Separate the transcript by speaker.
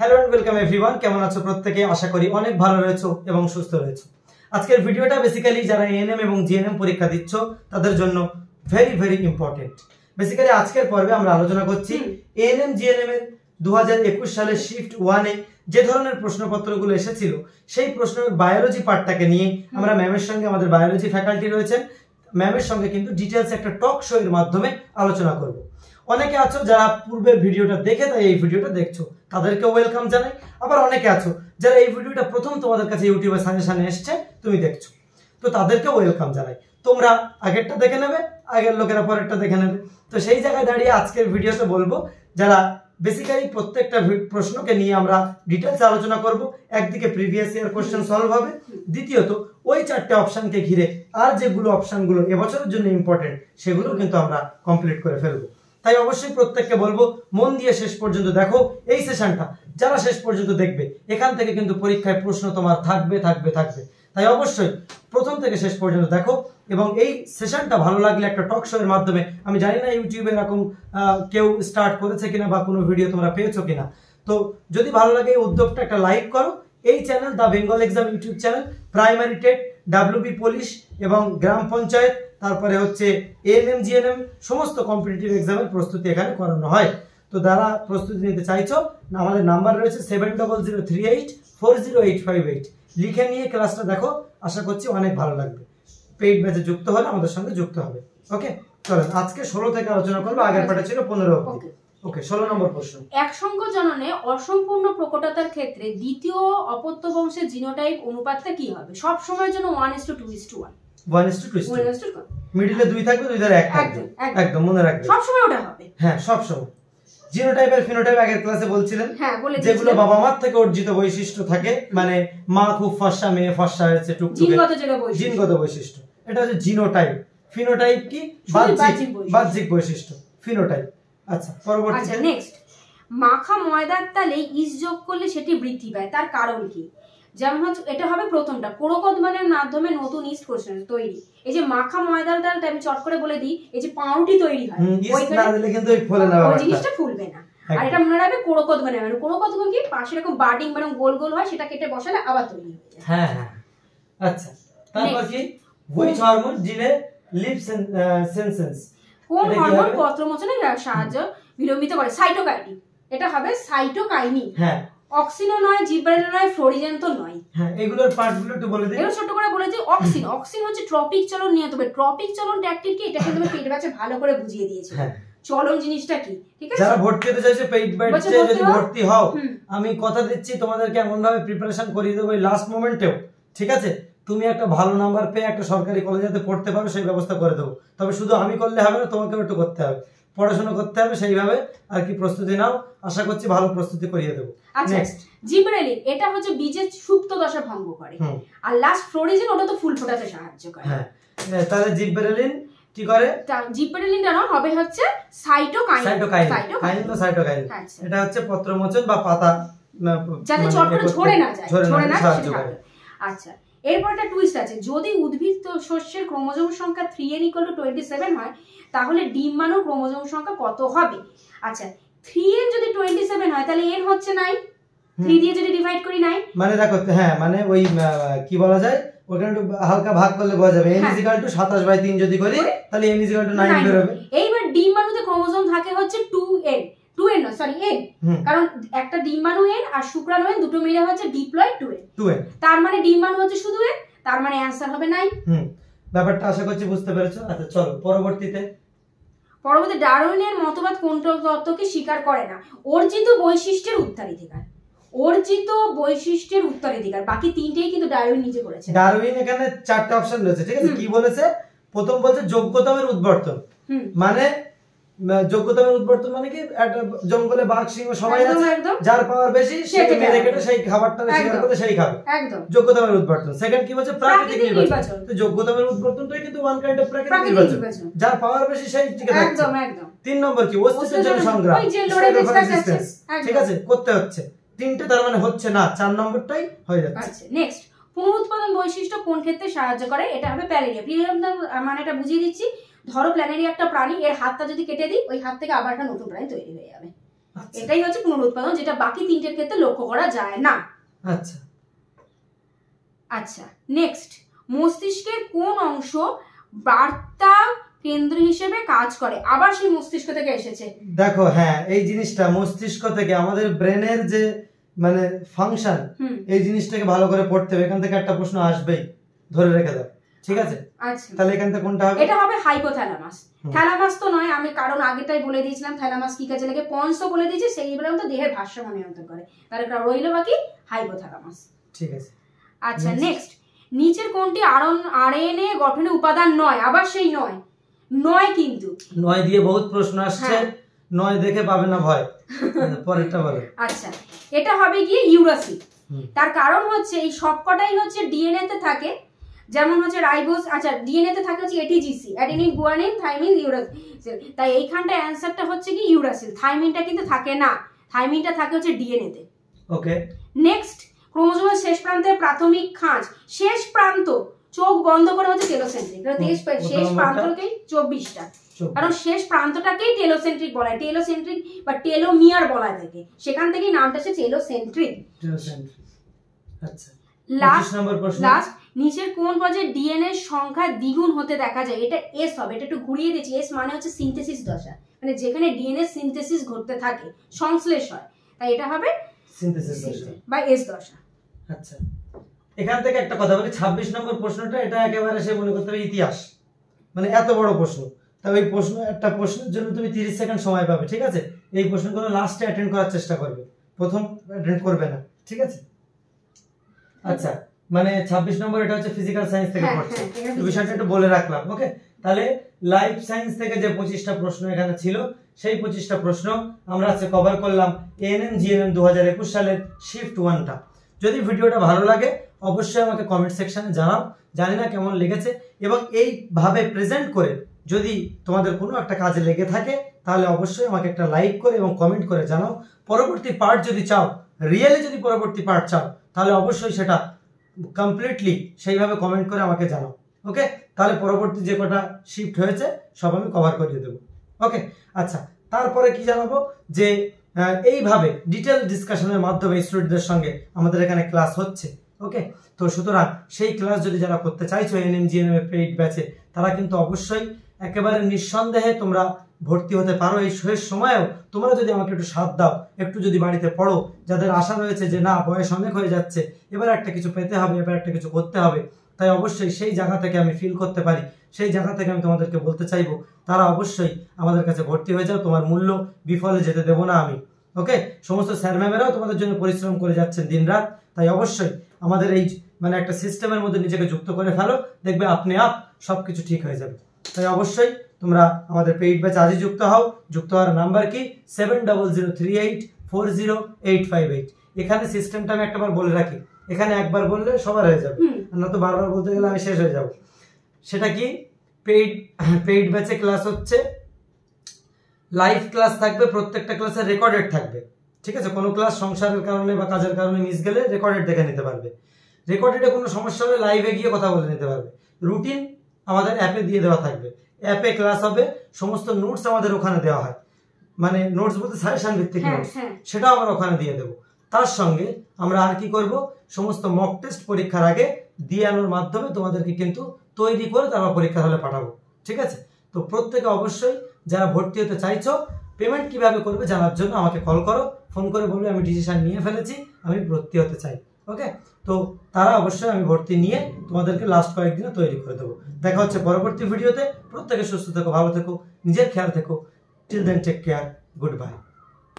Speaker 1: Hello and welcome everyone, কেমন আছো প্রত্যেকে? আশা করি অনেক ভালো রয়েছো এবং সুস্থ রয়েছো। আজকের ভিডিওটা বেসিক্যালি যারা এএনএম এবং জিএনএম পরীক্ষা দিচ্ছ তাদের জন্য ভেরি ভেরি ইম্পর্টেন্ট। বেসিক্যালি আজকের পর্বে আমরা আলোচনা করছি এএনএম জিএনএম এর 2021 সালের শিফট 1 এ যে ধরনের প্রশ্নপত্রগুলো এসেছিল সেই প্রশ্নের বায়োলজি পার্টটাকে নিয়ে আমরা ম্যামের সঙ্গে, আমাদের বায়োলজি ফ্যাকাল্টি রয়েছেন, ম্যামের সঙ্গে কিন্তু ডিটেইলস একটা টক শো এর মাধ্যমে আলোচনা করব। অনেকে আছো যারা পূর্বের ভিডিওটা দেখে তাই এই ভিডিওটা দেখছো, তাদেরকে ওয়েলকাম জানাই। আবার অনেকে আছো যারা এই ভিডিওটা প্রথম তোমাদের কাছে ইউটিউবে সাজেশনে এসছে, তুমি দেখছো, তো তাদেরকে ওয়েলকাম জানাই। তোমরা আগেরটা দেখে নেবে, আগের লোকেরা পরেরটা দেখে নেবে। তো সেই জায়গায় দাঁড়িয়ে আজকের ভিডিওতে বলবো যারা বেসিক্যালি প্রত্যেকটা প্রশ্নকে নিয়ে আমরা ডিটেইলস আলোচনা করব। একদিকে প্রিভিয়াস ইয়ার কোশ্চেন সলভ হবে, দ্বিতীয়ত ওই চারটে অপশনকে ঘিরে আর যেগুলো অপশনগুলো এবছরের জন্য ইম্পর্টেন্ট সেগুলো কিন্তু আমরা কমপ্লিট করে ফেলবো। তাই অবশ্যই প্রত্যেককে বলবো মন দিয়ে শেষ পর্যন্ত দেখো এই সেশনটা। যারা শেষ পর্যন্ত দেখবে এখান থেকে কিন্তু পরীক্ষায় প্রশ্ন তোমার থাকবে থাকবে থাকবে। তাই অবশ্যই প্রথম থেকে শেষ পর্যন্ত দেখো এবং এই সেশনটা ভালো লাগলে একটা টক শো এর মাধ্যমে, আমি জানি না ইউটিউবে এরকম কেউ স্টার্ট করেছে কিনা বা কোনো ভিডিও তোমরা পেয়েছো কিনা, তো যদি ভালো লাগে এই উদ্যোগটা একটা লাইক করো। এই channel the Bengal exam YouTube channel, primary TET, WB police এবং গ্রাম পঞ্চায়েত, তারপরে হচ্ছে এএনএম জিএনএম সমস্ত কম্পিটিটিভ এক্সামের প্রস্তুতি এখানে করানো হয়। তো যারা প্রস্তুতি নিতে চাইছো, আমাদের নাম্বার রয়েছে 7003840858। লিখে নিয়ে ক্লাসটা দেখো, আশা করছি অনেক ভালো লাগবে। পেইড ব্যাচে যুক্ত হলে আমাদের সঙ্গে যুক্ত হবে। ওকে, চলো আজকে 16 থেকে আলোচনা করবো, আগের পাঠে ছিল 15 অবধি। ওকে, 16 নম্বর প্রশ্ন।
Speaker 2: একসঙ্গ জননে অসম্পূর্ণ প্রকটতার ক্ষেত্রে দ্বিতীয় অপত্য বংশের জিনোটাইপ অনুপাতটা কি হবে? সব সময়ের জন্য 1:2:1
Speaker 1: 1:2 মিডলে 2 থাকবে, 2 ধারে 1 থাকবে, একদম মনে রাখবে,
Speaker 2: সব সময় ওটা হবে।
Speaker 1: হ্যাঁ, সব সময়। জিনোটাইপ আর ফিনোটাইপ আগের ক্লাসে বলছিলেন,
Speaker 2: হ্যাঁ বলেছিলেন,
Speaker 1: যেগুলো বাবা মার থেকে অর্জিত বৈশিষ্ট্য থাকে, মানে মা খুব ফর্সা, মেয়ে ফর্সা হয়েছে টুকটুকে, জিনগত বৈশিষ্ট্য, এটা হচ্ছে জিনোটাইপ। ফিনোটাইপ কি? বাহ্যিক বৈশিষ্ট্য, ফিনোটাইপ। আচ্ছা, পরবর্তী।
Speaker 2: আচ্ছা, নেক্সট, মাখা ময়দার তালে ইস্ট যোগ করলে সেটি বৃদ্ধি পায়, তার কারণ কি? যেমন হচ্ছে এটা হবে প্রথমটা, কোরকদমানের মাধ্যমে নতুন ইস্ট কোষণ তৈরি। এই যে মাখা ময়দার ডালটা আমি চট করে বলে দিই, এই যে পাউরুটি তৈরি হয়,
Speaker 1: ওইখানে না দিলে কিন্তু ওই ফলে না,
Speaker 2: ওই জিনিসটা ফুলবে না। আর এটা মনে রাখবে কোরকদমা, মানে কোরকদমা কি পাশে এরকম বার্ডিং মানে গোল গোল হয়, সেটা কেটে বসালে আবার তৈরি হয়ে যায়।
Speaker 1: হ্যাঁ হ্যাঁ। আচ্ছা, তারপর কি? হুইচ হরমোন জিনে লিভ সেন্সেন্স?
Speaker 2: কোন হরমোন পত্রমোচনে সাহায্য বিলম্বিত করে? সাইটোকাইনিন। এটা হবে সাইটোকাইনিন।
Speaker 1: হ্যাঁ,
Speaker 2: অক্সিনও নয়, জিব্রেলিন নয়, ফ্লোরিজেন তো নয়।
Speaker 1: হ্যাঁ, এগুলোর পার্টগুলো একটু বলে দিন।
Speaker 2: এগুলো ছোট করে বলে দিই। অক্সিন, অক্সিন হচ্ছে ট্রপিক চলন নিয়ন্ত্রণ। ট্রপিক চলন ট্যাকটিক কি, এটা কিন্তু পেট ব্যাচে ভালো করে বুঝিয়ে দিয়েছে। হ্যাঁ, চলন জিনিসটা কি, ঠিক আছে?
Speaker 1: যারা ভর্তি হতে চাইছে পেইড ব্যাচে যদি ভর্তি হও, আমি কথা দিচ্ছি তোমাদেরকে এমন ভাবে প্রিপারেশন করিয়ে দেবো এই লাস্ট মোমেন্টেও, ঠিক আছে? তুমি একটা ভালো নাম্বার পেয়ে একটা সরকারি কলেজে পড়তে পারো সেই ব্যবস্থা করে দেবো। তবে শুধু আমি করলে হবে না, তোমাকেও একটু করতে হবে, পড়াশোনা করতে হবে, সেইভাবে আর কি প্রস্তুতি নাও। আশা করছি ভালো প্রস্তুতি করিয়ে দেবো।
Speaker 2: আচ্ছা, জিব্রেলিন এটা হচ্ছে বীজের সুপ্ত দশা ভঙ্গ করে, আর লাস্ট ফ্লোরিজেন ওটা তো ফুল ফোটাতে সাহায্য করে। হ্যাঁ,
Speaker 1: তাহলে জিব্রেলিন কি করে?
Speaker 2: জিব্রেলিনটা না হবে হচ্ছে সাইটোকাইনিন। এটা
Speaker 1: হচ্ছে পত্রমোচন বা পাতা
Speaker 2: যাতে চট করে ঝরে না যায়, সাহায্য করে। আচ্ছা, এরপর একটা টুইস্ট আছে, যদি উদ্ভিদ শস্যের ক্রোমোজোম সংখ্যা 3n = 27 হয় তাহলে ডিম্বাণু ক্রোমোজোম সংখ্যা কত হবে? আচ্ছা, 3n যদি 27 হয় তাহলে n হচ্ছে 9, 3 দিয়ে যদি ডিভাইড করি 9,
Speaker 1: মানে দেখো, হ্যাঁ মানে ওই কি বলা যায়, ওখানে একটু হালকা ভাগ করলে বোঝা যাবে। n = 27/3 যদি করি তাহলে n = 9 বের হবে।
Speaker 2: এইবার ডিম্বাণুতে ক্রোমোজোম থাকে হচ্ছে 2n, n, কারণ একটা ডিম্বাণু n আর শুক্রাণু n দুটো মিলে হচ্ছে ডিপ্লয়েড 2n। তার মানে ডিম্বাণু হচ্ছে শুধু n, তার মানে অ্যানসার হবে 9।
Speaker 1: ব্যাপারটা আশা করছি বুঝতে পেরেছো। আচ্ছা চলো পরবর্তী
Speaker 2: ডারউইনের মতবাদ কোন তত্ত্বকে স্বীকার করে না? অর্জিত বৈশিষ্ট্যের উত্তরাধিকার। বাকি তিনটেই কিন্তু ডারউইন নিজে করেছে।
Speaker 1: ডারউইন এখানে চারটা অপশন রয়েছে, ঠিক আছে? কি বলেছে? প্রথম বলছে যোগ্যতমের উদ্বর্তন, মানে যোগ্যতমের উদ্বর্তন মানে কি, একটা জঙ্গলে বাঘ সিংহ সবাই আছে, যার পাওয়ার বেশি সে মেরে কেটে সেই খাবারটা শিকার করে সেই খাবে, যোগ্যতমের উদ্বর্তন। সেকেন্ড কি বলছে? প্রাকৃতিক নির্বাচন। তো যোগ্যতমের উদ্বর্তনটাই কিন্তু ওয়ান কাইন্ড অফ প্রাকৃতিক নির্বাচন, যার পাওয়ার বেশি সেই টিকে থাকছে। তিন নম্বর কি? অস্তিত্বের জন্য সংগ্রাম, ঠিক আছে, করতে হচ্ছে। তিনটে তার মানে হচ্ছে না, 4 নম্বরটাই হয়ে যাচ্ছে।
Speaker 2: নেক্সট, পুনরুৎপাদন বৈশিষ্ট্য কোন ক্ষেত্রে সাহায্য করে? এটা হবে প্ল্যানেরিয়া। মানে এটা বুঝিয়ে দিচ্ছি, ধরো প্ল্যানেরিয়া একটা প্রাণী, এর হাতটা যদি কেটে দিই ওই হাত থেকে আবার একটা নতুন প্রাণী তৈরি হয়ে যাবে। এটাই হচ্ছে পুনরুৎপাদন, যেটা বাকি তিনটের ক্ষেত্রে লক্ষ্য করা যায় না।
Speaker 1: আচ্ছা
Speaker 2: আচ্ছা নেক্সট, মস্তিষ্কের কোন অংশ বার্তা কেন্দ্র হিসেবে কাজ করে? আবার সেই মস্তিষ্ক থেকে এসেছে।
Speaker 1: দেখো হ্যাঁ, এই জিনিসটা মস্তিষ্ক থেকে আমাদের ব্রেনের যে মানে ফাংশন, এই জিনিসটাকে ভালো করে পড়তে হবে। এখান থেকে একটা প্রশ্ন আসবেই, ধরে রেখে দাও, ঠিক আছে?
Speaker 2: আচ্ছা
Speaker 1: তাহলে এখান থেকে কোনটা হবে?
Speaker 2: এটা হবে হাইপোথ্যালামাস। থ্যালামাস তো নয়, আমি কারণ আগেটাই বলে দিয়েছিলাম থ্যালামাস কি কাজে লাগে, পন্স তো বলে দিয়েছি, সেইগুলো তো দেহের ভারসাম্য নিয়ন্ত্রণ করে। তাহলে রইল বাকি হাইপোথ্যালামাস।
Speaker 1: ঠিক আছে।
Speaker 2: আচ্ছা নেক্সট, নিচের কোনটি আরএনএ গঠনের উপাদান নয়? আবার সেই নয় কিন্তু
Speaker 1: নয় দিয়ে বহুত প্রশ্ন আসছে, নয় দেখে পাবে না ভয়। পরেরটা বলো।
Speaker 2: আচ্ছা এটা হবে গিয়ে ইউরাসিল। তার কারণ হচ্ছে এই সবকটাই হচ্ছে ডিএনএ তে থাকে, যেমন হচ্ছে রাইবোজ, আচ্ছা ডিএনএ তে থাকে হচ্ছে এটিজিসি, অ্যাডেনিন গুয়ানিন থাইমিন ইউরাসিল। তাই এইখানটা অ্যানসারটা হচ্ছে কি ইউরাসিল। থাইমিনটা কিন্তু থাকে না, থাইমিনটা থাকে হচ্ছে ডিএনএ তে। ওকে নেক্সট, ক্রোমোজোমের শেষ প্রান্তের প্রাথমিক খাঁজ, শেষ প্রান্ত চোখ বন্ধ করে হচ্ছে টেলোসেন্ট্রিক। শেষ প্রান্তকেই 24টা, কারণ শেষ প্রান্তটাকেই টেলোসেন্ট্রিক বলা হয়, টেলোসেন্ট্রিক বা টেলোমিয়ার বলা থাকে, সেখান থেকেই নামটা হচ্ছে টেলোসেন্ট্রিক।
Speaker 1: আচ্ছা
Speaker 2: লাস্ট, নিচের কোন পর্যায়ে ডিএনএ সংখ্যা দ্বিগুণ হতে দেখা যায়? এটা এস হবে, এটা একটু ঘুরিয়ে দিচ্ছি। এস মানে হচ্ছে সিনথেসিস দশা, মানে যেখানে ডিএনএ সিনথেসিস ঘটতে থাকে, সংশ্লেষ হয়, তাই এটা হবে
Speaker 1: সিনথেসিস দশা
Speaker 2: বা এস দশা।
Speaker 1: আচ্ছা এখান থেকে একটা কথা বলি, 26 নম্বর প্রশ্নটা এটা একেবারে সে মনে করতে হবে ইতিহাস, মানে এত বড় প্রশ্ন। তবে এই প্রশ্ন, একটা প্রশ্নের জন্য তুমি 30 সেকেন্ড সময় পাবে, ঠিক আছে? এই প্রশ্নগুলো লাস্টে অ্যাটেন্ড করার চেষ্টা করবে, প্রথম অ্যাটেন্ড করবে না, ঠিক আছে? আচ্ছা মানে 26 নম্বর এটা হচ্ছে ফিজিক্যাল সায়েন্স থেকে পড়ছে, এই বিষয়টা একটু বলে রাখলাম। ওকে, তাহলে লাইফ সায়েন্স থেকে যে 25টা প্রশ্ন এখানে ছিল, সেই 25টা প্রশ্ন আমরা আজকে কভার করলাম এএনএম জিএনএম 2021 সালের শিফট 1টা। যদি ভিডিওটা ভালো লাগে অবশ্যই আমাকে কমেন্ট সেকশনে জানাও, জানি না কেমন লেগেছে, এবং এইভাবে প্রেজেন্ট করে যদি তোমাদের কোনো একটা কাজে লেগে থাকে তাহলে অবশ্যই আমাকে একটা লাইক করে এবং কমেন্ট করে জানাও। পরবর্তী পার্ট যদি চাও, রিয়েলি যদি পরবর্তী পার্ট চাও, তাহলে অবশ্যই সেটা কমপ্লিটলি সেইভাবে কমেন্ট করে আমাকে জানাও। ওকে, তাহলে পরবর্তী যে কটা শিফট হয়েছে সব আমি কভার করিয়ে দেবো। ওকে আচ্ছা, তারপরে কি জানাবো যে এইভাবে ডিটেল ডিসকাশনের মাধ্যমে স্টুডেন্টদের সঙ্গে আমাদের এখানে ক্লাস হচ্ছে। ওকে, তো সুতরাং সেই ক্লাস যদি যারা করতে চাইছো এএনএম জিএনএম এর পেইড ব্যাচে, তারা কিন্তু অবশ্যই একেবারে নিঃসন্দেহে তোমরা ভর্তি হতে পারো। এই শেষ সময়েও তোমরা যদি আমাকে একটু সাথ দাও, একটু যদি বাড়িতে পড়ো, যাদের আশা রয়েছে যে না বয়স অনেক হয়ে যাচ্ছে, এবার একটা কিছু পেতে হবে, এবার একটা কিছু করতে হবে, তাই অবশ্যই সেই জায়গা থেকে আমি ফিল করতে পারি, সেই জায়গা থেকে আমি তোমাদেরকে বলতে চাইবো তারা অবশ্যই আমাদের কাছে ভর্তি হয়ে যাও। তোমার মূল্য বিফলে যেতে দেবো না আমি। ওকে, সমস্ত স্যার ম্যামেরাও তোমাদের জন্য পরিশ্রম করে যাচ্ছেন দিনরাত, তাই অবশ্যই আমাদের এই মানে একটা সিস্টেমের মধ্যে নিজেকে যুক্ত করে ফেলো, দেখবে আপনি আপ সবকিছু ঠিক হয়ে যাবে। তাই অবশ্যই তোমরা আমাদের পেইড ব্যাচ আজই যুক্ত হও। যুক্ত হওয়ার নাম্বার কি 7003840858। এখানে সিস্টেমটা আমি একটাবার বলে রাখি, এখানে একবার বললে সবার হয়ে যাবে, না তো বারবার বলতে গেলে আমি শেষ হয়ে যাব। সেটা কি, পেইড ব্যাচে ক্লাস হচ্ছে, লাইভ ক্লাস থাকবে, প্রত্যেকটা ক্লাসে রেকর্ডেড থাকবে, ঠিক আছে? কোনো ক্লাস সংসারের কারণে বা কাজের কারণে মিস গেলে রেকর্ডেড দেখে নিতে পারবে। রেকর্ডেডে কোনো সমস্যা হলে লাইভে গিয়ে কথা বলে নিতে পারবে। রুটিন আমাদের অ্যাপে দিয়ে দেওয়া থাকবে, অ্যাপে ক্লাস হবে, সমস্ত নোটস আমাদের ওখানে দেওয়া হয়, মানে নোটস বলতে সাজেশন ভিত্তিক নোটস, সেটাও আমরা ওখানে দিয়ে দেবো। তার সঙ্গে আমরা আর কি করব, সমস্ত মক টেস্ট পরীক্ষার আগে দিয়ে আনার মাধ্যমে তোমাদেরকে কিন্তু তৈরি করে তারপর পরীক্ষার হলে পাঠাবো, ঠিক আছে? তো প্রত্যেকে অবশ্যই যারা ভর্তি হতে চাইছো, পেমেন্ট কিভাবে করবে জানার জন্য আমাকে কল করো, ফোন করে বলবে আমি ডিসিশন নিয়ে ফেলেছি, আমি ভর্তি হতে চাই। ওকে, তো তারা অবশ্যই আমি ভর্তি নিয়ে তোমাদেরকে লাস্ট কয়েকদিনে তৈরি করে দেবো। দেখা হচ্ছে পরবর্তী ভিডিওতে। প্রত্যেকে সুস্থ থেকো, ভালো থেকো, নিজের খেয়াল থেকো। Till then take care, good bye.